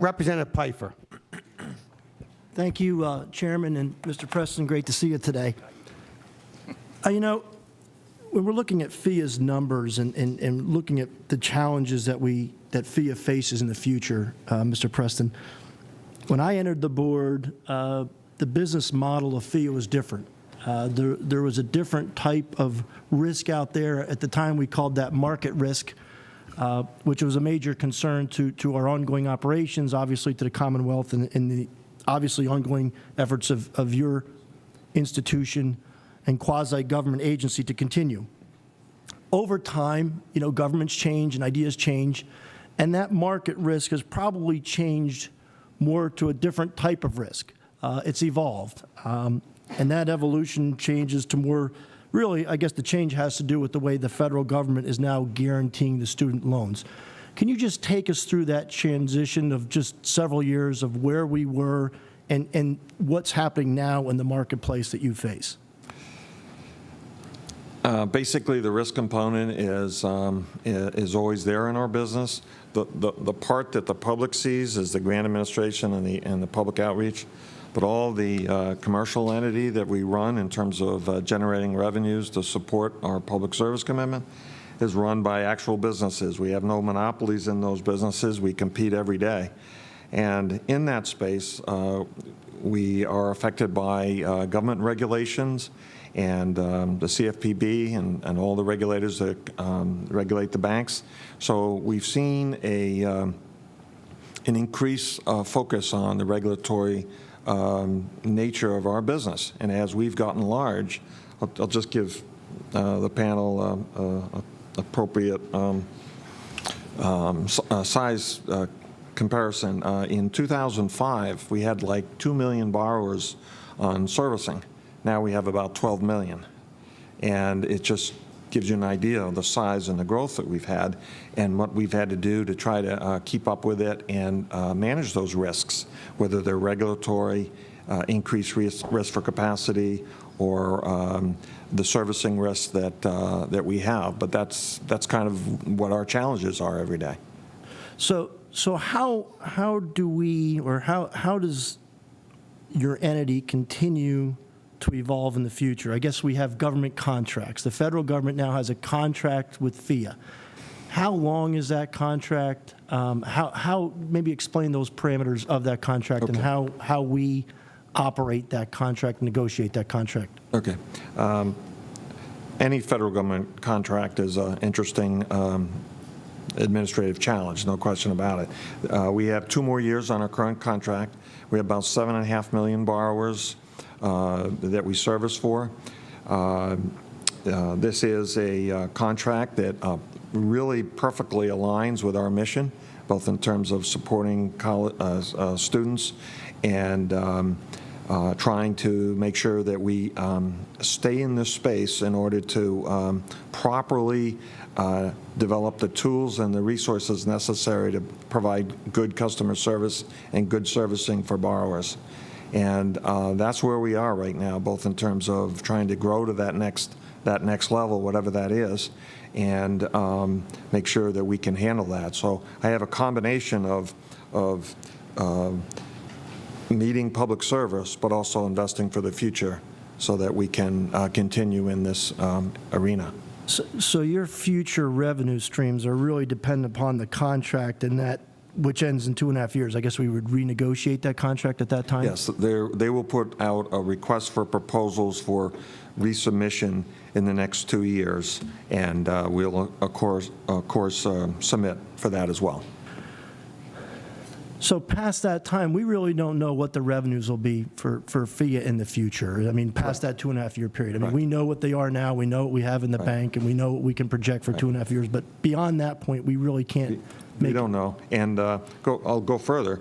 Representative Peifer. Thank you, Chairman, and Mr. Preston, great to see you today. When we're looking at PHEAA's numbers and looking at the challenges that PHEAA faces in the future, Mr. Preston, when I entered the board, the business model of PHEAA was different. There was a different type of risk out there. At the time, we called that market risk, which was a major concern to our ongoing operations, obviously to the Commonwealth and the obviously ongoing efforts of your institution and quasi-government agency to continue. Over time, governments change and ideas change, and that market risk has probably changed more to a different type of risk. It's evolved, and that evolution changes to more, really, I guess the change has to do with the way the federal government is now guaranteeing the student loans. Can you just take us through that transition of just several years of where we were and what's happening now in the marketplace that you face? Basically, the risk component is always there in our business. The part that the public sees is the grant administration and the public outreach, but all the commercial entity that we run in terms of generating revenues to support our public service commitment is run by actual businesses. We have no monopolies in those businesses. We compete every day. And in that space, we are affected by government regulations and the CFPB and all the regulators that regulate the banks. So we've seen an increased focus on the regulatory nature of our business. And as we've gotten large, I'll just give the panel appropriate size comparison. In 2005, we had like 2 million borrowers on servicing. Now we have about 12 million. And it just gives you an idea of the size and the growth that we've had and what we've had to do to try to keep up with it and manage those risks, whether they're regulatory, increased risk for capacity, or the servicing risks that we have. But that's kind of what our challenges are every day. So how do we, or how does your entity continue to evolve in the future? I guess we have government contracts. The federal government now has a contract with PHEAA. How long is that contract? How maybe explain those parameters of that contract. Okay. And how we operate that contract, negotiate that contract. Okay. Any federal government contract is an interesting administrative challenge, no question about it. We have 2 more years on our current contract. We have about 7.5 million borrowers that we service for. This is a contract that really perfectly aligns with our mission, both in terms of supporting students and trying to make sure that we stay in this space in order to properly develop the tools and the resources necessary to provide good customer service and good servicing for borrowers. And that's where we are right now, both in terms of trying to grow to that next level, whatever that is, and make sure that we can handle that. So I have a combination of meeting public service, but also investing for the future so that we can continue in this arena. So your future revenue streams are really dependent upon the contract, and that, which ends in 2.5 years. I guess we would renegotiate that contract at that time? Yes, they will put out a request for proposals for resubmission in the next 2 years, and we'll, of course, submit for that as well. So past that time, we really don't know what the revenues will be for PHEAA in the future. I mean, past that 2.5 year period. I mean, we know what they are now. We know what we have in the bank, and we know what we can project for 2.5 years. But beyond that point, we really can't. We don't know. And I'll go further.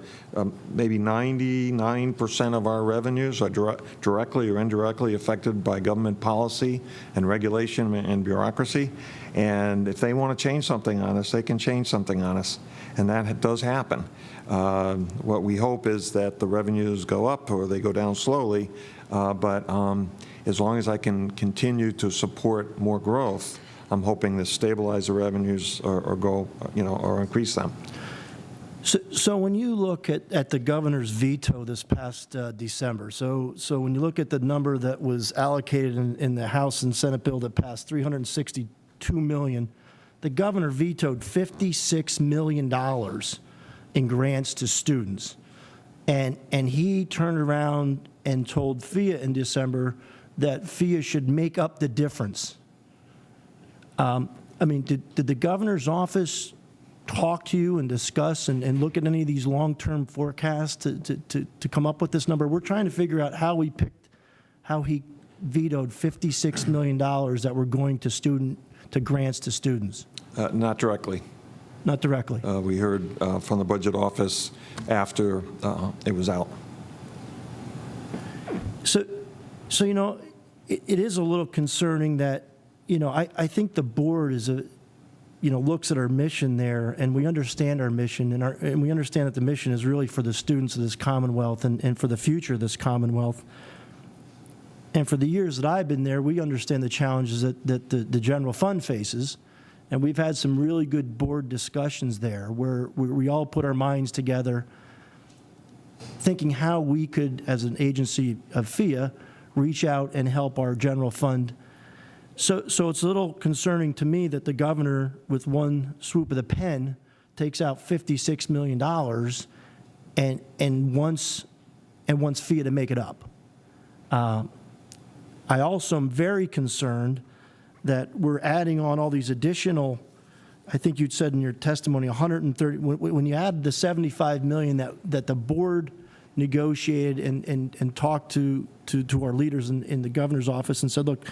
Maybe 99% of our revenues are directly or indirectly affected by government policy and regulation and bureaucracy. And if they want to change something on us, they can change something on us. And that does happen. What we hope is that the revenues go up or they go down slowly. But as long as I can continue to support more growth, I'm hoping to stabilize the revenues or go, or increase them. So when you look at the governor's veto this past December, so when you look at the number that was allocated in the House and Senate bill that passed, $362 million, the governor vetoed $56 million in grants to students. And he turned around and told PHEAA in December that PHEAA should make up the difference. I mean, did the governor's office talk to you and discuss and look at any of these long-term forecasts to come up with this number? We're trying to figure out how he vetoed $56 million that were going to grants to students. Not directly. Not directly. We heard from the budget office after it was out. So you know, it is a little concerning that, you know, I think the board looks at our mission there, and we understand our mission, and we understand that the mission is really for the students of this Commonwealth and for the future of this Commonwealth. And for the years that I've been there, we understand the challenges that the general fund faces, and we've had some really good board discussions there where we all put our minds together thinking how we could, as an agency of PHEAA, reach out and help our general fund. So it's a little concerning to me that the governor, with one swoop of the pen, takes out $56 million and wants PHEAA to make it up. I also am very concerned that we're adding on all these additional, I think you'd said in your testimony, 130, when you add the $75 million that the board negotiated and talked to our leaders in the governor's office and said, look,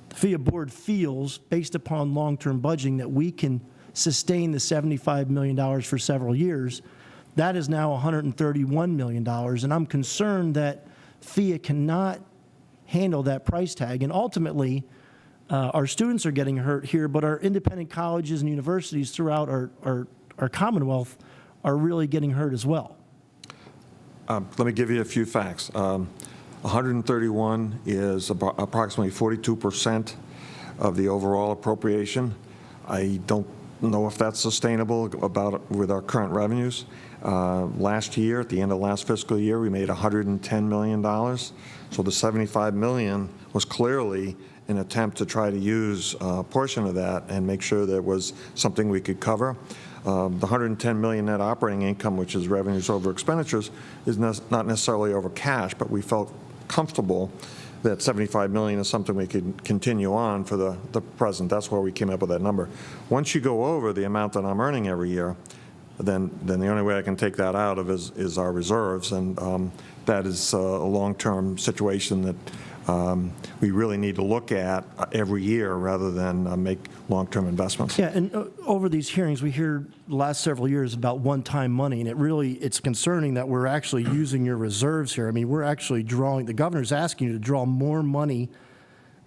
the PHEAA board feels, based upon long-term budgeting, that we can sustain the $75 million for several years. That is now $131 million, and I'm concerned that PHEAA cannot handle that price tag, and ultimately, our students are getting hurt here, but our independent colleges and universities throughout our Commonwealth are really getting hurt as well. Let me give you a few facts. 131 is approximately 42% of the overall appropriation. I don't know if that's sustainable with our current revenues. Last year, at the end of last fiscal year, we made $110 million. So the $75 million was clearly an attempt to try to use a portion of that and make sure there was something we could cover. The $110 million net operating income, which is revenues over expenditures, is not necessarily over cash, but we felt comfortable that $75 million is something we could continue on for the present. That's why we came up with that number. Once you go over the amount that I'm earning every year, then the only way I can take that out of is our reserves, and that is a long-term situation that we really need to look at every year rather than make long-term investments. Yeah, and over these hearings, we hear the last several years about one-time money, and it's concerning that we're actually using your reserves here. I mean, we're actually the governor's asking you to draw more money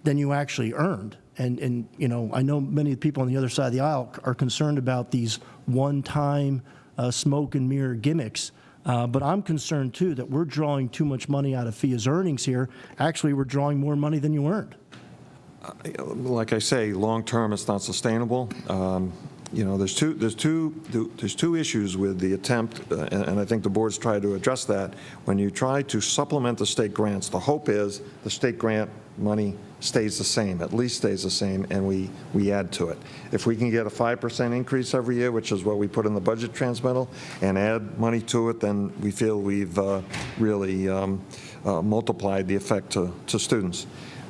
than you actually earned. And you know, I know many of the people on the other side of the aisle are concerned about these one-time smoke and mirror gimmicks. But I'm concerned, too, that we're drawing too much money out of PHEAA's earnings here. Actually, we're drawing more money than you earned. Like I say, long-term, it's not sustainable. You know, there's two issues with the attempt, and I think the board's tried to address that. When you try to supplement the state grants, the hope is the state grant money stays the same, at least stays the same, and we add to it. If we can get a 5% increase every year, which is what we put in the budget transmittal, and add money to it, then we feel we've really multiplied the effect to students.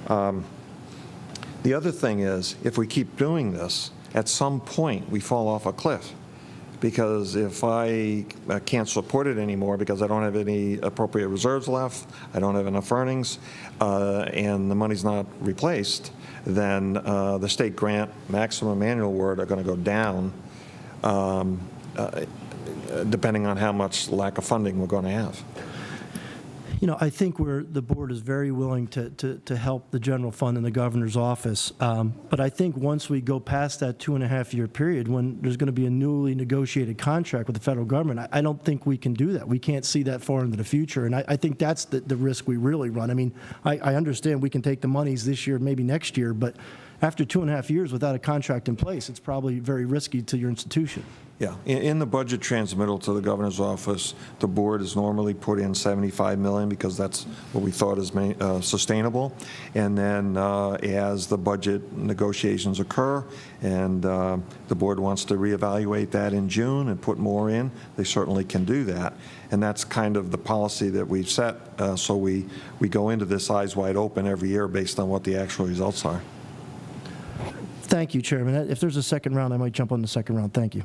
The other thing is, if we keep doing this, at some point we fall off a cliff. Because if I can't support it anymore because I don't have any appropriate reserves left, I don't have enough earnings, and the money's not replaced, then the state grant maximum annual award are going to go down depending on how much lack of funding we're going to have. You know, I think the board is very willing to help the general fund in the governor's office. But I think once we go past that 2.5-year period, when there's going to be a newly negotiated contract with the federal government, I don't think we can do that. We can't see that far into the future. And I think that's the risk we really run. I mean, I understand we can take the monies this year, maybe next year, but after 2.5 years without a contract in place, it's probably very risky to your institution. Yeah, in the budget transmittal to the governor's office, the board has normally put in $75 million because that's what we thought is sustainable. And then as the budget negotiations occur and the board wants to reevaluate that in June and put more in, they certainly can do that. And that's kind of the policy that we've set, so we go into this eyes wide open every year based on what the actual results are. Thank you, Chairman. If there's a second round, I might jump on the second round. Thank you.